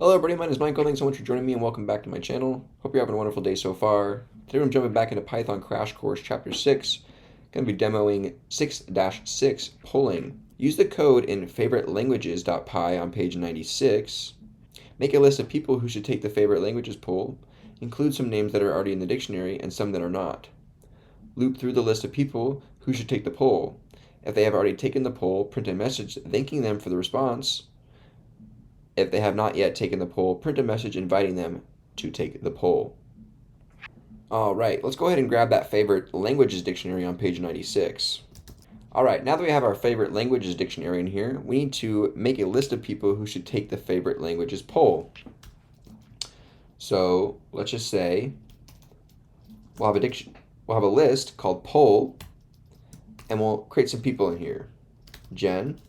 Hello everybody, my name is Michael. Thanks so much for joining me and welcome back to my channel. Hope you're having a wonderful day so far. Today I'm jumping back into Python Crash Course Chapter 6. Going to be demoing 6-6 polling. Use the code in favoritelanguages.py on page 96. Make a list of people who should take the favorite languages poll. Include some names that are already in the dictionary and some that are not. Loop through the list of people who should take the poll. If they have already taken the poll, print a message thanking them for the response. If they have not yet taken the poll, print a message inviting them to take the poll. All right, let's go ahead and grab that favorite languages dictionary on page 96. All right, now that we have our favorite languages dictionary in here, we need to make a list of people who should take the favorite languages poll. So let's just say we'll have a list called poll, and we'll create some people in here. Jen,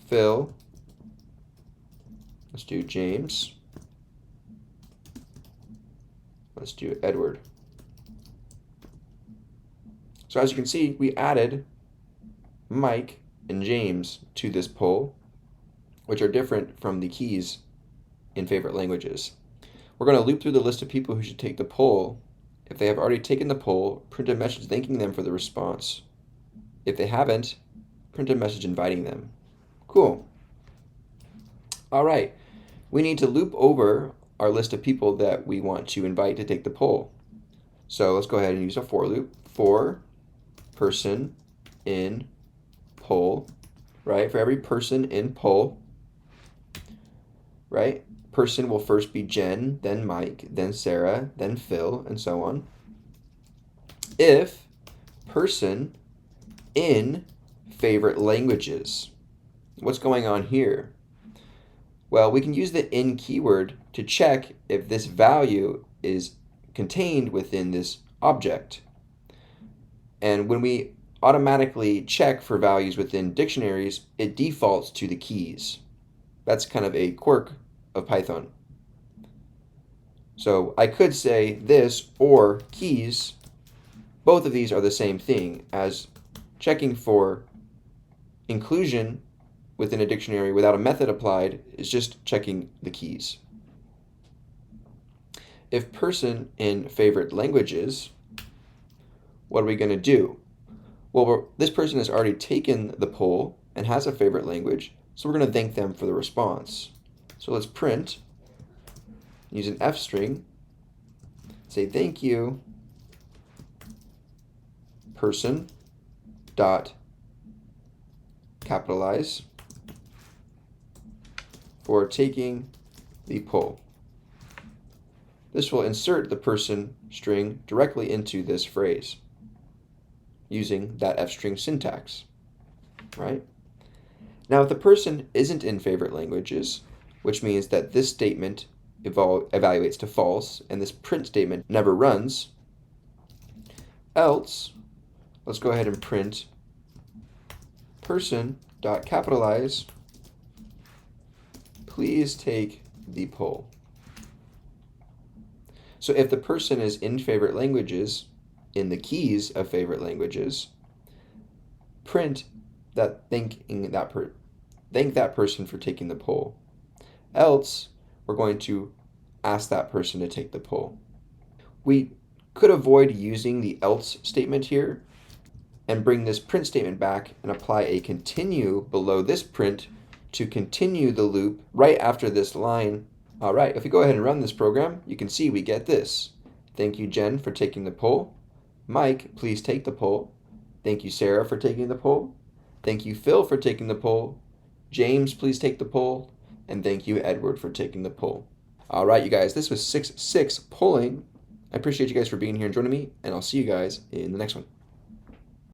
Phil, let's do James, let's do Edward. So as you can see, we added Mike and James to this poll, which are different from the keys in favorite languages. We're going to loop through the list of people who should take the poll. If they have already taken the poll, print a message thanking them for the response. If they haven't, print a message inviting them. Cool. All right, we need to loop over our list of people that we want to invite to take the poll. So let's go ahead and use a for loop. For person in poll, right? For every person in poll, right? Person will first be Jen, then Mike, then Sarah, then Phil, and so on. If person in favorite languages. What's going on here? Well, we can use the in keyword to check if this value is contained within this object. And when we automatically check for values within dictionaries, it defaults to the keys. That's kind of a quirk of Python. So I could say this or keys. Both of these are the same thing, as checking for inclusion within a dictionary without a method applied is just checking the keys. If person in favorite languages, what are we going to do? Well, this person has already taken the poll and has a favorite language, so we're going to thank them for the response. So let's print, use an F string, say thank you, person, dot, capitalize, for taking the poll. This will insert the person string directly into this phrase using that F string syntax, right? Now, if the person isn't in favorite languages, which means that this statement evaluates to false and this print statement never runs, else, let's go ahead and print person dot capitalize, please take the poll. So if the person is in favorite languages, in the keys of favorite languages, print that thank that person for taking the poll. Else, we're going to ask that person to take the poll. We could avoid using the else statement here and bring this print statement back and apply a continue below this print to continue the loop right after this line. All right, if we go ahead and run this program, you can see we get this. Thank you, Jen, for taking the poll. Mike, please take the poll. Thank you, Sarah, for taking the poll. Thank you, Phil, for taking the poll. James, please take the poll. And thank you, Edward, for taking the poll. All right, you guys, this was 6-6 polling. I appreciate you guys for being here and joining me, and I'll see you guys in the next one.